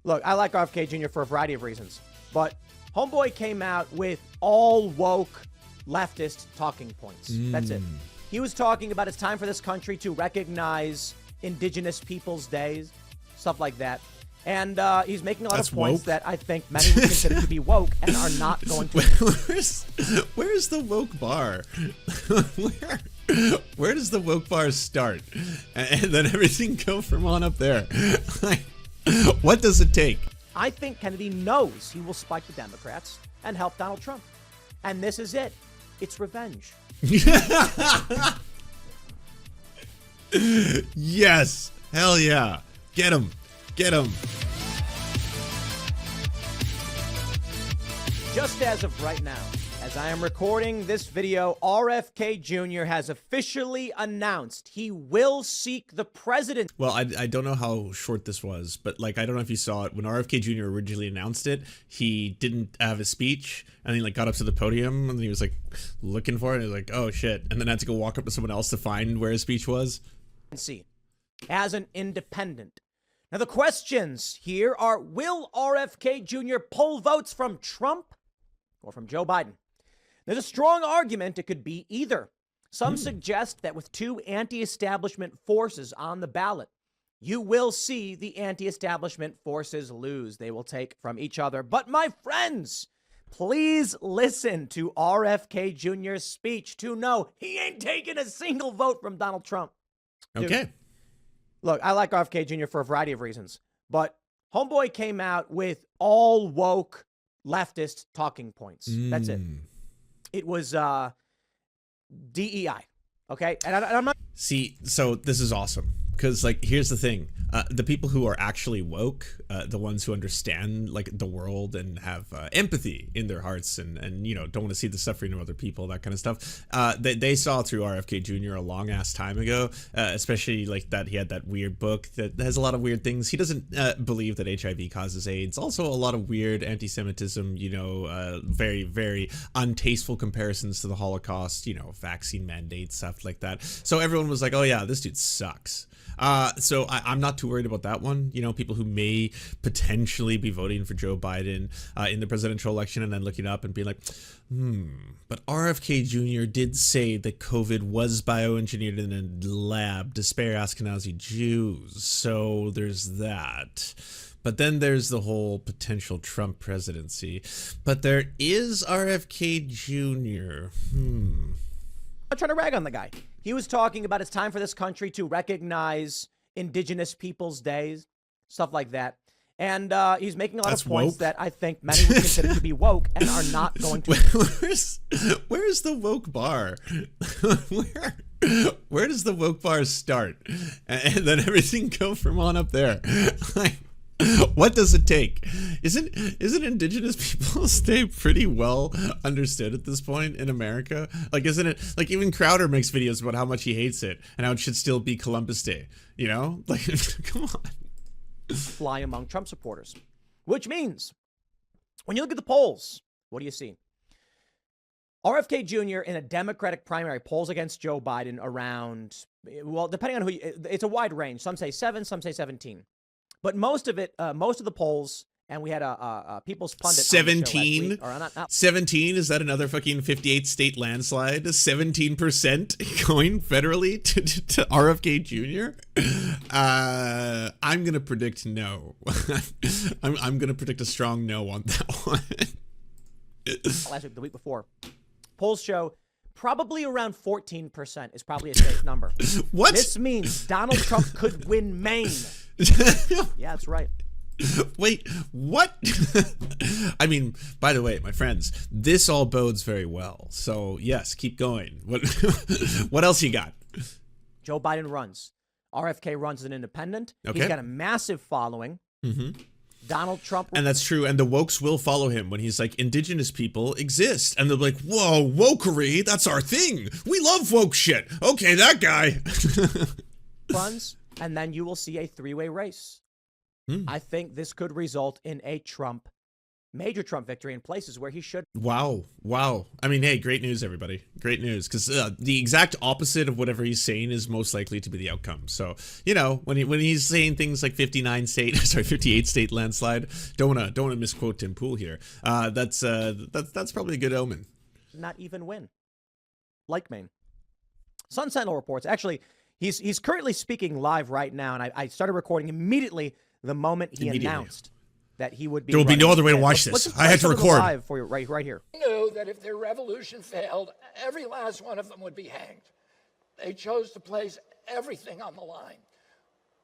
Look, I like RFK Jr. for a variety of reasons, but homeboy came out with all woke leftist talking points. That's it. He was talking about it's time for this country to recognize Indigenous Peoples Days, stuff like that. And he's making a lot of points woke? that I think many would consider to be woke and are not going to. Where's the woke bar? Where does the woke bar start? And then everything go from on up there. Like, what does it take? I think Kennedy knows he will spike the Democrats and help Donald Trump. And this is it. It's revenge. Yes. Hell yeah. Get him. Get him. Just as of right now, as I am recording this video, RFK Jr. has officially announced he will seek the president. Well, I don't know how short this was, but like, I don't know if you saw it. When RFK Jr. originally announced it, he didn't have a speech, and he like got up to the podium and he was like looking for it. And he was like, oh shit. And then had to go walk up to someone else to find where his speech was. See, as an independent. Now, the questions here are, will RFK Jr. pull votes from Trump or from Joe Biden? There's a strong argument it could be either. Some suggest that with two anti-establishment forces on the ballot, you will see the anti-establishment forces lose. They will take from each other. But my friends, please listen to RFK Jr.'s speech to know he ain't taking a single vote from Donald Trump. Dude, Okay. look, I like RFK Jr. for a variety of reasons, but homeboy came out with all woke leftist talking points. That's it. It was DEI. Okay. And I'm not. See, so this is awesome. Because, like, here's the thing. The people who are actually woke, the ones who understand, like, the world and have empathy in their hearts and you know, don't want to see the suffering of other people, that kind of stuff, they saw through RFK Jr. a long-ass time ago, especially, like, that he had that weird book that has a lot of weird things. He doesn't believe that HIV causes AIDS. Also, a lot of weird anti-Semitism, you know, very, very untasteful comparisons to the Holocaust, you know, vaccine mandates, stuff like that. So everyone was like, oh, yeah, this dude sucks. So I'm not too worried about that one. You know, people who may potentially be voting for Joe Biden in the presidential election and then looking up and being like, but RFK Jr. did say that COVID was bioengineered in a lab to spare Ashkenazi Jews. So there's that. But then there's the whole potential Trump presidency. But there is RFK Jr. I'm not trying to rag on the guy. He was talking about it's time for this country to recognize Indigenous Peoples Days, stuff like that. And he's making a lot of points that I think many would consider to be woke and are not going to. Where's the woke bar? Where does the woke bar start? And then everything go from on up there. Like, what does it take? Isn't Indigenous Peoples Day pretty well understood at this point in America? Like, isn't it, like, even Crowder makes videos about how much he hates it and how it should still be Columbus Day, you know? Like, come on. Fly among Trump supporters, which means when you look at the polls, what do you see? RFK Jr. in a Democratic primary polls against Joe Biden around, well, depending on who it's a wide range. Some say 7, some say 17. But most of the polls, and we had a People's Pundit 17? 17? Is that another fucking 58 state landslide? 17% going federally to RFK Jr.? I'm going to predict no. I'm going to predict a strong no on that one. Last week, the week before. Polls show probably around 14% is probably a safe number. What? This means Donald Trump could win Maine. Yeah, that's right. Wait, what? I mean, by the way, my friends, this all bodes very well. So yes, keep going. What else you got? Joe Biden runs. RFK runs as an independent. Okay. He's got a massive following. Donald Trump. And that's true. And the wokes will follow him when he's like, Indigenous people exist. And they're like, whoa, wokery, that's our thing. We love woke shit. Okay, that guy. Runs, and then you will see a three-way race. I think this could result in a Trump major Trump victory in places where he should. Wow. I mean, hey, great news, everybody. Great news, because the exact opposite of whatever he's saying is most likely to be the outcome. So, you know, when he's saying things like 58 state landslide, don't wanna misquote Tim Pool here. That's probably a good omen. Not even win. Like Maine. Sun Sentinel reports. Actually, he's currently speaking live right now, and I started recording immediately the moment he announced that he would be. There will be no other way to watch this. I had to record live for you right here. They knew that if their revolution failed, every last one of them would be hanged. They chose to place everything on the line.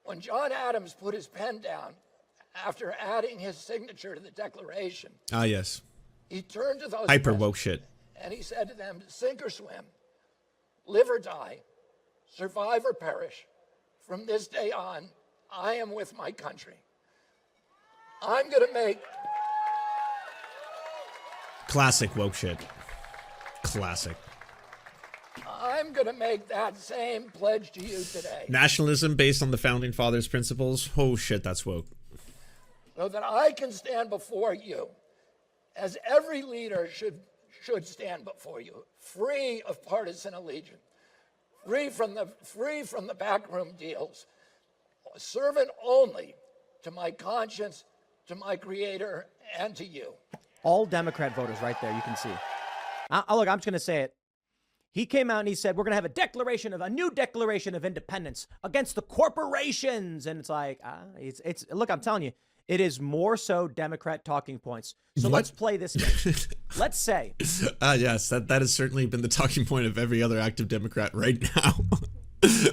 When John Adams put his pen down after adding his signature to the Declaration, yes, he turned to those hyper woke shit, and he said to them, "Sink or swim, live or die, survive or perish. From this day on, I am with my country. I'm going to make..." Classic woke shit. Classic. "I'm going to make that same pledge to you today. Nationalism based on the founding fathers' principles. Oh shit, that's woke. So that I can stand before you, as every leader should stand before you, free of partisan allegiance, free from the backroom deals, servant only to my conscience, to my Creator, and to you." All Democrat voters right there, you can see. Look, I'm just going to say it. He came out and he said, we're going to have a new declaration of independence against the corporations. And it's like, look, I'm telling you, it is more so Democrat talking points. So let's play this game. Let's say. Yes, that has certainly been the talking point of every other active Democrat right now.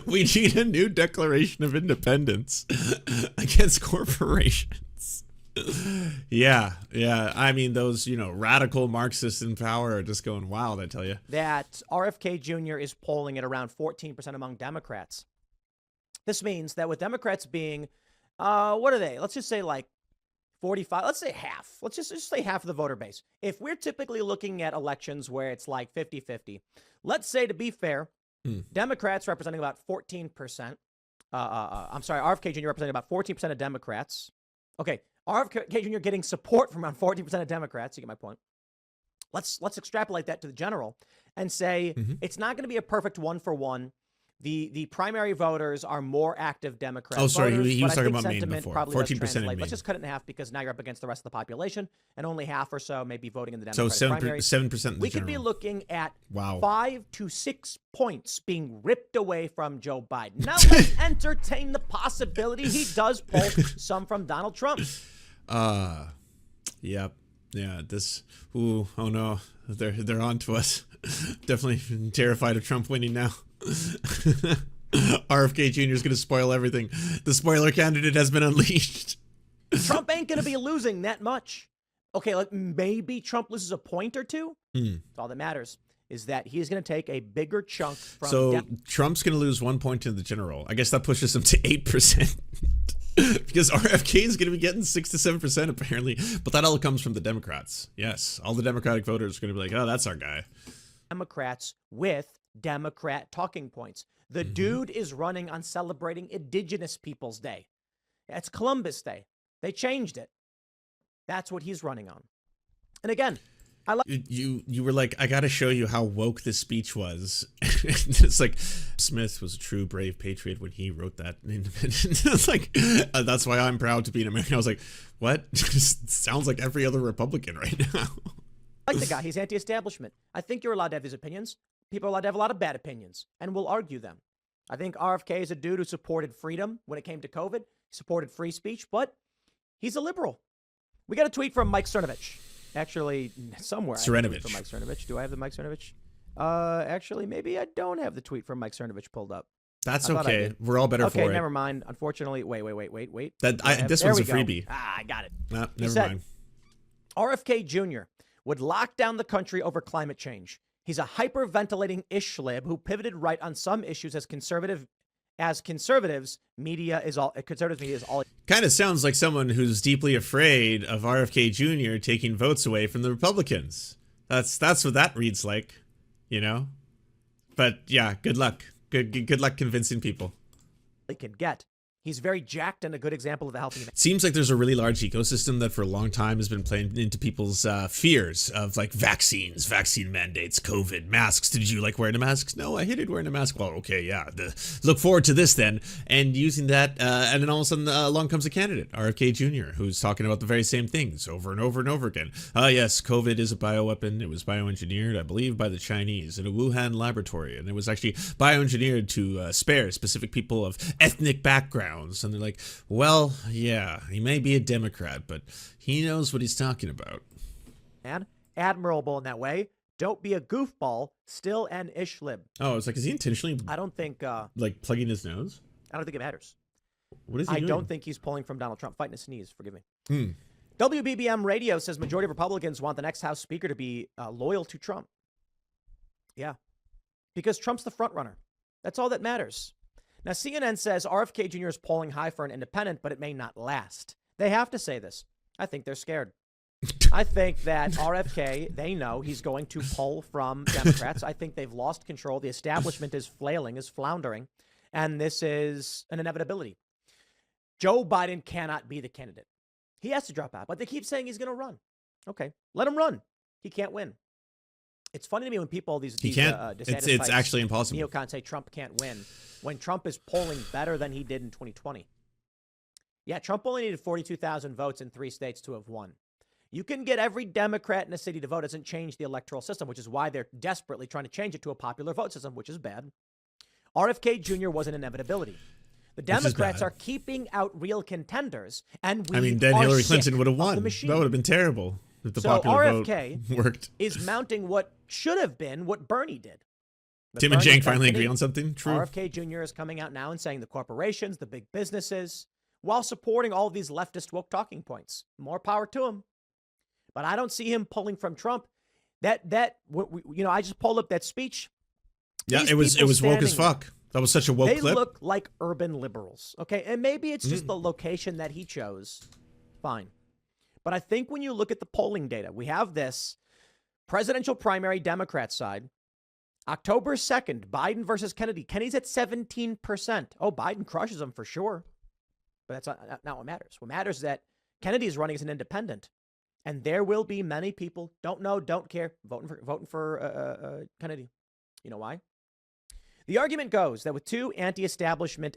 We need a new declaration of independence against corporations. Yeah. I mean, those, radical Marxists in power are just going wild, I tell you. That RFK Jr. is polling at around 14% among Democrats. This means that with Democrats being, what are they? Let's just say like 45. Let's say half. Let's just say half of the voter base. If we're typically looking at elections where it's like 50-50, let's say, to be fair, Democrats representing about 14%. I'm sorry, RFK Jr. representing about 14% of Democrats. Okay, RFK Jr. getting support from around 40% of Democrats. You get my point. Let's extrapolate that to the general and say it's not going to be a perfect 1-for-1. The primary voters are more active Democrat voters. Oh, sorry, voters, he was talking about Maine before. 14% in Maine. Let's just cut it in half because now you're up against the rest of the population, and only half or so may be voting in the Democratic primary. So 7% We could be looking at 5 to 6 points being ripped away from Joe Biden. Now let's entertain the possibility he does pull some from Donald Trump. Yep. Yeah, oh no, they're on to us. Definitely terrified of Trump winning now. RFK Jr. is going to spoil everything. The spoiler candidate has been unleashed. Trump ain't going to be losing that much. Okay, like maybe Trump loses a point or two. All that matters is that he's going to take a bigger chunk from. So Trump's going to lose 1 point in the general. I guess that pushes him to 8%. Because RFK is going to be getting 6 to 7% apparently, but that all comes from the Democrats. Yes, all the Democratic voters are going to be like, "Oh, that's our guy." Democrats with Democrat talking points. The dude is running on celebrating Indigenous Peoples Day. It's Columbus Day. They changed it. That's what he's running on. And again, I like you were like, "I got to show you how woke this speech was." It's like Smith was a true brave patriot when he wrote that. It's like, that's why I'm proud to be an American. I was like, what? Sounds like every other Republican right now. I like the guy. He's anti-establishment. I think you're allowed to have these opinions. People are allowed to have a lot of bad opinions, and we'll argue them. I think RFK is a dude who supported freedom when it came to COVID. He supported free speech, but he's a liberal. We got a tweet from Mike Cernovich. Actually, somewhere. Cernovich. From Mike Cernovich. Do I have the Mike Cernovich? Actually, maybe I don't have the tweet from Mike Cernovich pulled up. That's okay. We're all better for it. Okay, never mind. Unfortunately, wait. This one's a freebie. I got it. Never mind. RFK Jr. would lock down the country over climate change. He's a hyperventilating ishlib who pivoted right on some issues as conservative as conservatives media is all. Kind of sounds like someone who's deeply afraid of RFK Jr. taking votes away from the Republicans. That's what that reads like, you know. But yeah, good luck. Good luck convincing people. He can get. He's very jacked and a good example of a healthy man. Seems like there's a really large ecosystem that for a long time has been playing into people's fears of like vaccines, vaccine mandates, COVID, masks. Did you like wearing a mask? No, I hated wearing a mask. Well, okay, yeah. Look forward to this then. And using that, and then all of a sudden along comes a candidate, RFK Jr., who's talking about the very same things over and over and over again. Yes, COVID is a bioweapon. It was bioengineered, I believe, by the Chinese in a Wuhan laboratory. And it was actually bioengineered to spare specific people of ethnic backgrounds. And they're like, well, yeah, he may be a Democrat, but he knows what he's talking about. And admirable in that way. Don't be a goofball, still an ishlib. Oh, it's like, is he intentionally I don't think like plugging his nose? I don't think it matters. What is he doing? I don't think he's pulling from Donald Trump. Fighting a sneeze, forgive me. WBBM Radio says majority of Republicans want the next House Speaker to be loyal to Trump. Yeah, because Trump's the front runner. That's all that matters. Now, CNN says RFK Jr. is polling high for an independent, but it may not last. They have to say this. I think they're scared. I think that RFK, they know he's going to pull from Democrats. I think they've lost control. The establishment is flailing, is floundering, and this is an inevitability. Joe Biden cannot be the candidate. He has to drop out, but they keep saying he's going to run. Okay, let him run. He can't win. It's funny to me when people, he can't. It's actually impossible. Neocons say Trump can't win when Trump is polling better than he did in 2020. Yeah, Trump only needed 42,000 votes in 3 states to have won. You can get every Democrat in a city to vote. It doesn't change the electoral system, which is why they're desperately trying to change it to a popular vote system, which is bad. RFK Jr. was an inevitability. The Democrats are keeping out real contenders, and we then Hillary Clinton would have won. That would have been terrible. If the popular RFK vote worked. is mounting what should have been what Bernie did. But Tim and Cenk finally agree on something? True. RFK Jr. is coming out now and saying the corporations, the big businesses, while supporting all of these leftist woke talking points. More power to him. But I don't see him pulling from Trump. I just pulled up that speech. Yeah, it was woke as fuck. That was such a woke clip. They look like urban liberals. Okay, and maybe it's just the location that he chose. Fine. But I think when you look at the polling data, we have this presidential primary Democrat side. October 2nd, Biden versus Kennedy. Kennedy's at 17%. Oh, Biden crushes him for sure. But that's not what matters. What matters is that Kennedy is running as an independent. And there will be many people, don't know, don't care, voting for Kennedy. You know why? The argument goes that with 2 anti-establishment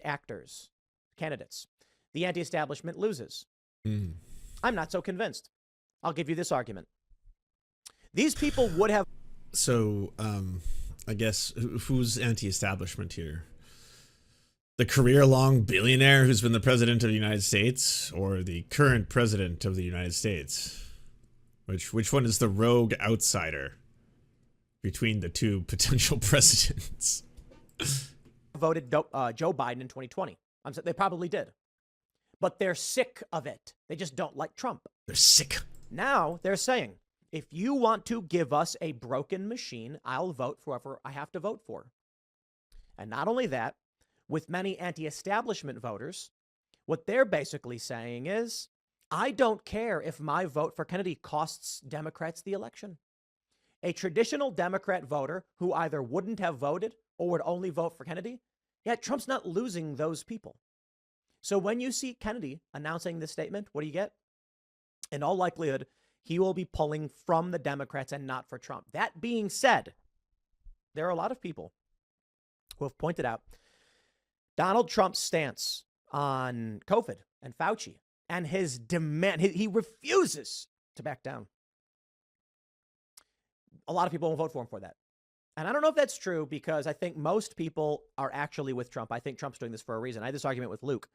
candidates, the anti-establishment loses. I'm not so convinced. I'll give you this argument. These people would have. So, I guess who's anti-establishment here? The career-long billionaire who's been the president of the United States, or the current president of the United States? Which one is the rogue outsider between the 2 potential presidents? Voted Joe Biden in 2020. They probably did. But they're sick of it. They just don't like Trump. They're sick. Now they're saying, if you want to give us a broken machine, I'll vote for whoever I have to vote for. And not only that, with many anti-establishment voters, what they're basically saying is, I don't care if my vote for Kennedy costs Democrats the election. A traditional Democrat voter who either wouldn't have voted or would only vote for Kennedy, Trump's not losing those people. So when you see Kennedy announcing this statement, what do you get? In all likelihood, he will be pulling from the Democrats and not for Trump. That being said, there are a lot of people who have pointed out Donald Trump's stance on COVID and Fauci and his demand. He refuses to back down. A lot of people won't vote for him for that. And I don't know if that's true because I think most people are actually with Trump. I think Trump's doing this for a reason. I had this argument with Luke.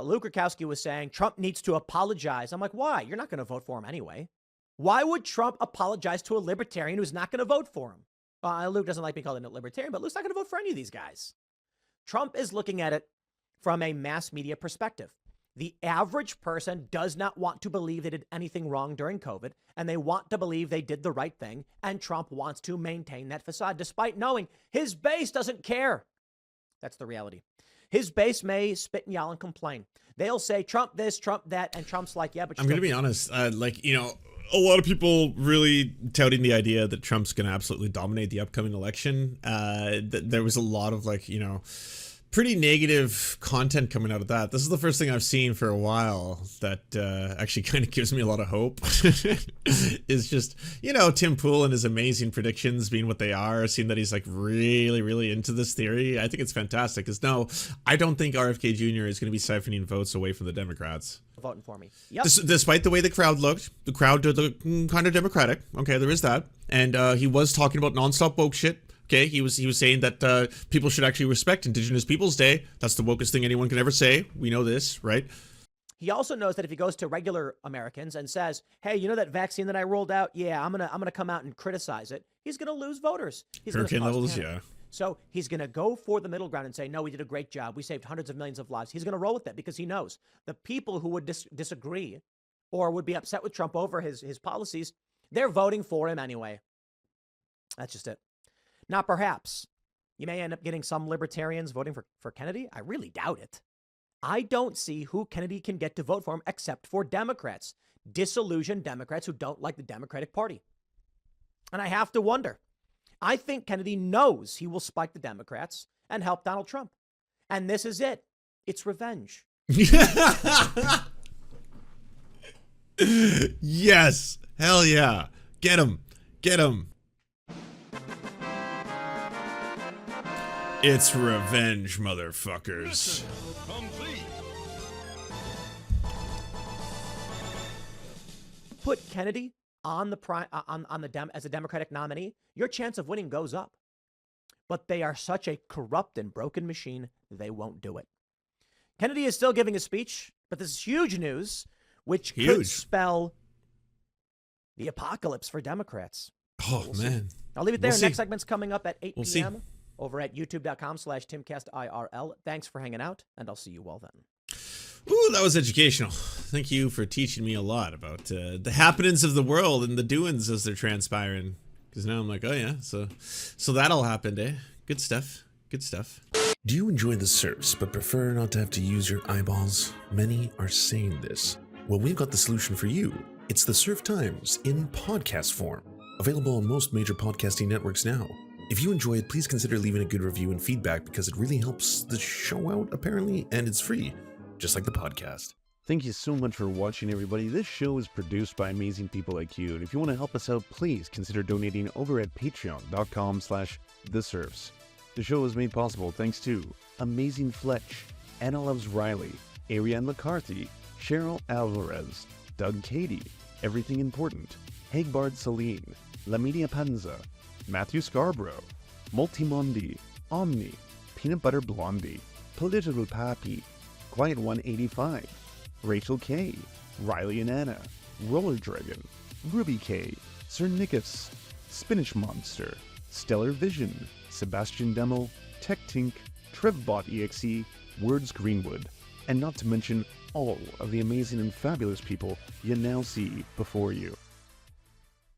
Luke Rakowski was saying Trump needs to apologize. I'm like, why? You're not going to vote for him anyway. Why would Trump apologize to a libertarian who's not going to vote for him? Luke doesn't like being called a libertarian, but Luke's not going to vote for any of these guys. Trump is looking at it from a mass media perspective. The average person does not want to believe they did anything wrong during COVID, and they want to believe they did the right thing, and Trump wants to maintain that facade despite knowing his base doesn't care. That's the reality. His base may spit and yell and complain. They'll say Trump this, Trump that, and Trump's like, yeah, but I'm going to be honest. A lot of people really touting the idea that Trump's going to absolutely dominate the upcoming election. There was a lot of pretty negative content coming out of that. This is the first thing I've seen for a while that actually kind of gives me a lot of hope. Is just, you know, Tim Pool and his amazing predictions being what they are, seeing that he's like really, really into this theory. I think it's fantastic. Because no, I don't think RFK Jr. is going to be siphoning votes away from the Democrats. Voting for me. Yep. Despite the way the crowd looked, the crowd did look kind of Democratic. Okay, there is that. And he was talking about nonstop woke shit. Okay, he was saying that people should actually respect Indigenous Peoples Day. That's the wokest thing anyone can ever say. We know this, right? He also knows that if he goes to regular Americans and says, "Hey, you know that vaccine that I rolled out? Yeah, I'm gonna come out and criticize it." He's gonna lose voters. He's Hurricane levels, yeah. So he's gonna go for the middle ground and say, "No, we did a great job. We saved hundreds of millions of lives." He's gonna roll with that because he knows the people who would disagree or would be upset with Trump over his policies, they're voting for him anyway. That's just it. Now, perhaps you may end up getting some libertarians voting for Kennedy. I really doubt it. I don't see who Kennedy can get to vote for him except for Democrats, disillusioned Democrats who don't like the Democratic Party. And I have to wonder. I think Kennedy knows he will spike the Democrats and help Donald Trump. And this is it. It's revenge. Yes. Hell yeah. Get him. Get him. It's revenge, motherfuckers. Put Kennedy on the as a Democratic nominee, your chance of winning goes up. But they are such a corrupt and broken machine, they won't do it. Kennedy is still giving a speech, but this is huge news, which could spell the apocalypse for Democrats. Oh, we'll man. See. I'll leave it there. We'll Next see. segment's coming up at 8 We'll p.m. see. over at youtube.com/TimCastIRL. Thanks for hanging out, and I'll see you all then. Ooh, that was educational. Thank you for teaching me a lot about the happenings of the world and the doings as they're transpiring. Because now I'm like, oh yeah, so that all happened, eh? Good stuff. Good stuff. Do you enjoy the Serfs but prefer not to have to use your eyeballs? Many are saying this. Well, we've got the solution for you. It's the Serf Times in podcast form. Available on most major podcasting networks now. If you enjoy it, please consider leaving a good review and feedback because it really helps the show out, apparently, and it's free, just like the podcast. Thank you so much for watching, everybody. This show is produced by amazing people like you, and if you want to help us out, please consider donating over at patreon.com/theserfs. The show is made possible thanks to Amazing Fletch, Anna Loves Riley, Ariane McCarthy, Cheryl Alvarez, Doug Cady, Everything Important, Hagbard Celine, Lamidia Panza, Matthew Scarborough, Multimondi, Omni, Peanut Butter Blondie, Political Pappy, Quiet 185, Rachel K, Riley and Anna, Roller Dragon, Ruby K, Sir Nickus, Spinach Monster, Stellar Vision, Sebastian Demo, Tech Tink, Trevbot EXE, Words Greenwood, and not to mention all of the amazing and fabulous people you now see before you.